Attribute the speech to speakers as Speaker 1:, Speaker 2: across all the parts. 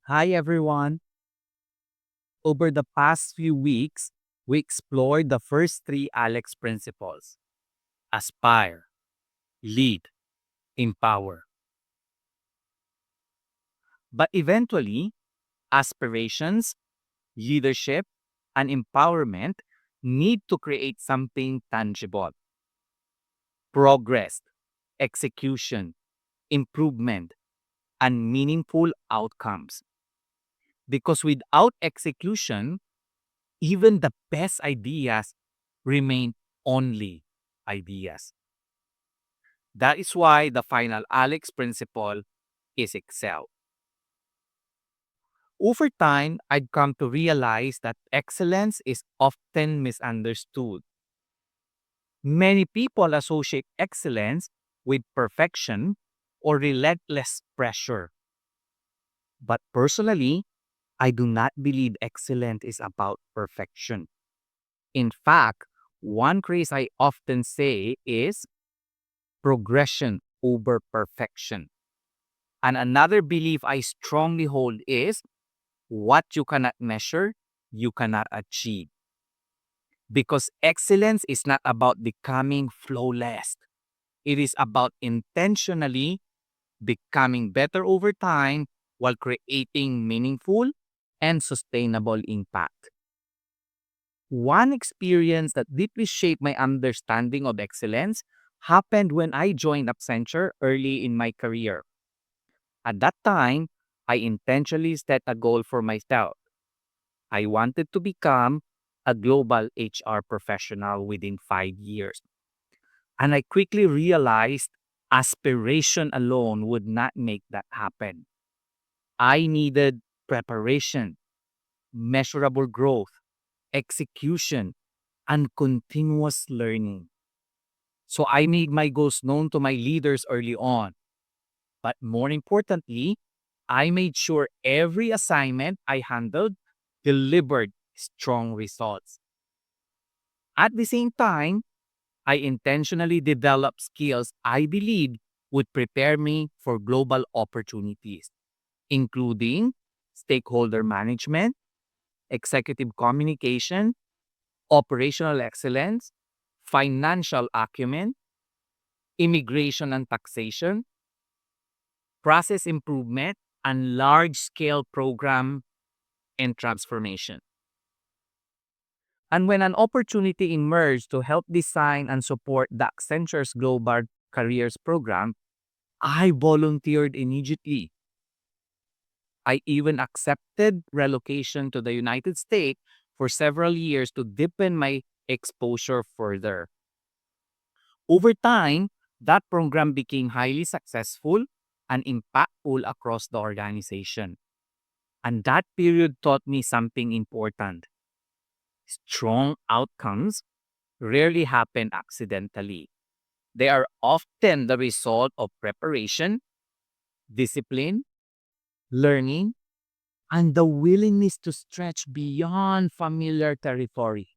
Speaker 1: Hi everyone. Over the past few weeks, we explored the first three Alex principles: aspire, lead, empower. But eventually, aspirations, leadership, and empowerment need to create something tangible: progress, execution, improvement, and meaningful outcomes. Because without execution, even the best ideas remain only ideas. That is why the final Alex principle is Excel. Over time, I'd come to realize that excellence is often misunderstood. Many people associate excellence with perfection or relentless pressure. But personally, I do not believe excellence is about perfection. In fact, one phrase I often say is progression over perfection. And another belief I strongly hold is what you cannot measure, you cannot achieve. Because excellence is not about becoming flawless. It is about intentionally becoming better over time while creating meaningful and sustainable impact. One experience that deeply shaped my understanding of excellence happened when I joined Accenture early in my career. At that time, I intentionally set a goal for myself. I wanted to become a global HR professional within 5 years. And I quickly realized aspiration alone would not make that happen. I needed preparation, measurable growth, execution, and continuous learning. So I made my goals known to my leaders early on. But more importantly, I made sure every assignment I handled delivered strong results. At the same time, I intentionally developed skills I believed would prepare me for global opportunities, including stakeholder management, executive communication, operational excellence, financial acumen, immigration and taxation, process improvement, and large-scale program and transformation. And when an opportunity emerged to help design and support the Accenture's Global Careers Program, I volunteered immediately. I even accepted relocation to the United States for several years to deepen my exposure further. Over time, that program became highly successful and impactful across the organization. And that period taught me something important. Strong outcomes rarely happen accidentally. They are often the result of preparation, discipline, learning, and the willingness to stretch beyond familiar territory.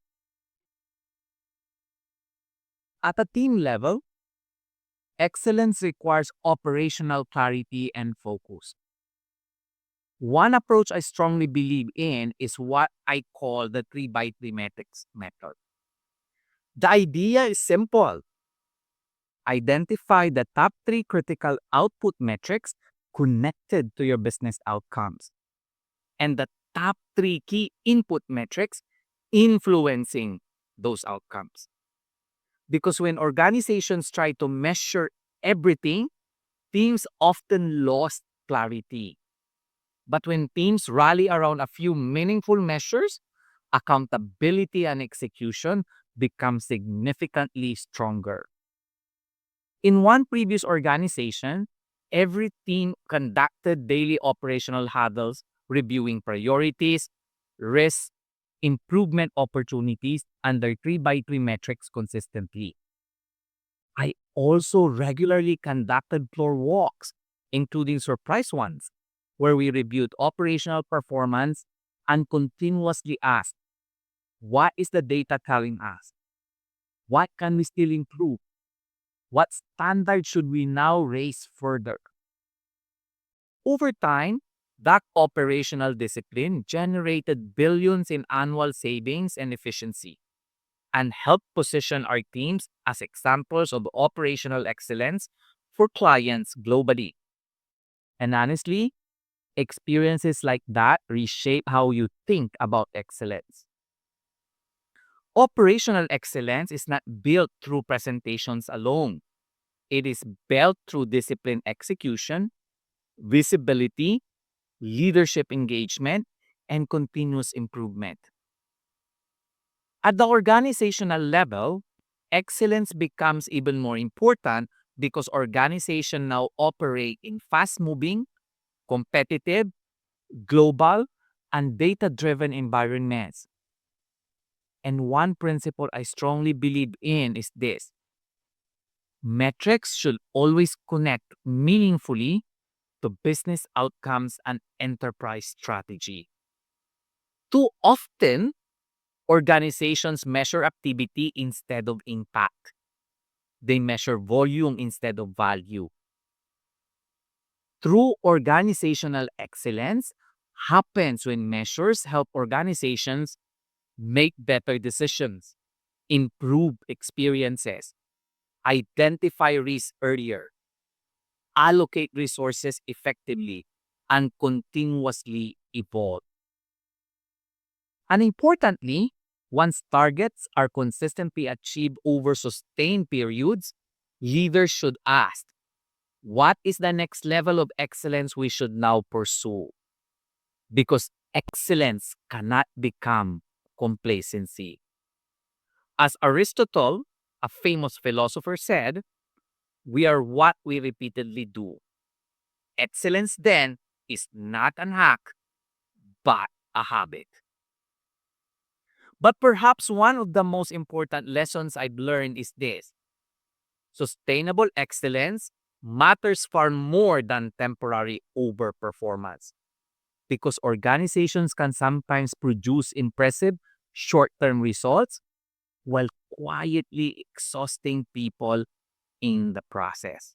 Speaker 1: At a team level, excellence requires operational clarity and focus. One approach I strongly believe in is what I call the 3 by 3 metrics method. The idea is simple: identify the top three critical output metrics connected to your business outcomes and the top three key input metrics influencing those outcomes. Because when organizations try to measure everything, teams often lose clarity. But when teams rally around a few meaningful measures, accountability and execution become significantly stronger. In one previous organization, every team conducted daily operational huddles, reviewing priorities, risks, improvement opportunities, and their 3 by 3 metrics consistently. I also regularly conducted floor walks, including surprise ones, where we reviewed operational performance and continuously asked, what is the data telling us? What can we still improve? What standard should we now raise further? Over time, That operational discipline generated billions in annual savings and efficiency and helped position our teams as examples of operational excellence for clients globally. And honestly, experiences like that reshape how you think about excellence. Operational excellence is not built through presentations alone. It is built through disciplined execution, visibility, leadership engagement, and continuous improvement. At the organizational level, excellence becomes even more important because organizations now operate in fast-moving, competitive, global, and data-driven environments. And one principle I strongly believe in is this: metrics should always connect meaningfully to business outcomes and enterprise strategy. Too often, organizations measure activity instead of impact. They measure volume instead of value. True organizational excellence happens when measures help organizations make better decisions, improve experiences, identify risks earlier, allocate resources effectively, and continuously evolve. And importantly, once targets are consistently achieved over sustained periods, leaders should ask, what is the next level of excellence we should now pursue? Because excellence cannot become complacency. As Aristotle, a famous philosopher, said, we are what we repeatedly do. Excellence then is not an hack, but a habit. But perhaps one of the most important lessons I've learned is this: sustainable excellence matters far more than temporary overperformance because organizations can sometimes produce impressive short term results while quietly exhausting people in the process.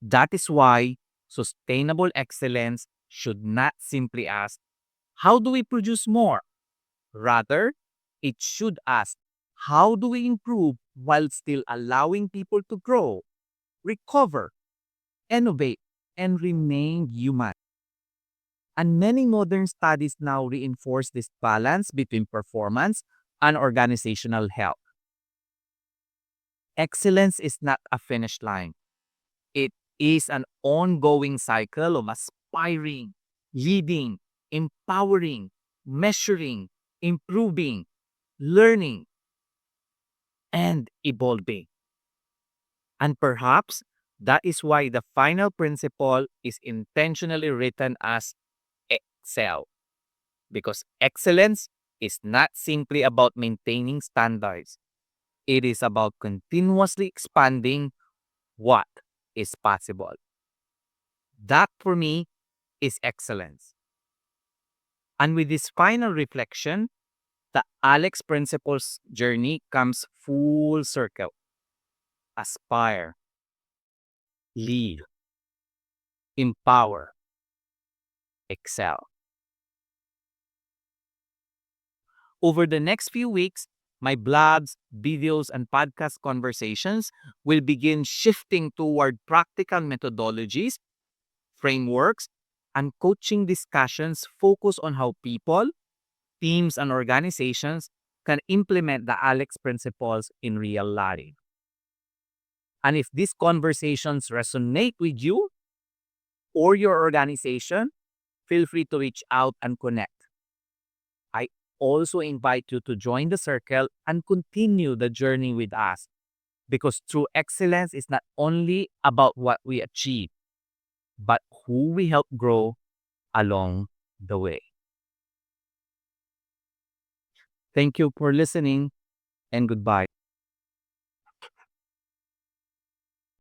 Speaker 1: That is why sustainable excellence should not simply ask, how do we produce more? Rather, it should ask, how do we improve while still allowing people to grow, recover, innovate, and remain human? And many modern studies now reinforce this balance between performance and organizational health. Excellence is not a finish line. It is an ongoing cycle of aspiring, leading, empowering, measuring, improving, learning, and evolving. And perhaps that is why the final principle is intentionally written as excel. Because excellence is not simply about maintaining standards, it is about continuously expanding what is possible. That for me is excellence. And with this final reflection, the Alex Principles journey comes full circle. Aspire, lead, empower, excel. Over the next few weeks, my blogs, videos, and podcast conversations will begin shifting toward practical methodologies, frameworks, and coaching discussions focused on how people, teams, and organizations can implement the Alex principles in real life. And if these conversations resonate with you or your organization, feel free to reach out and connect. I also invite you to join the circle and continue the journey with us because true excellence is not only about what we achieve, but who we help grow along the way. Thank you for listening and goodbye.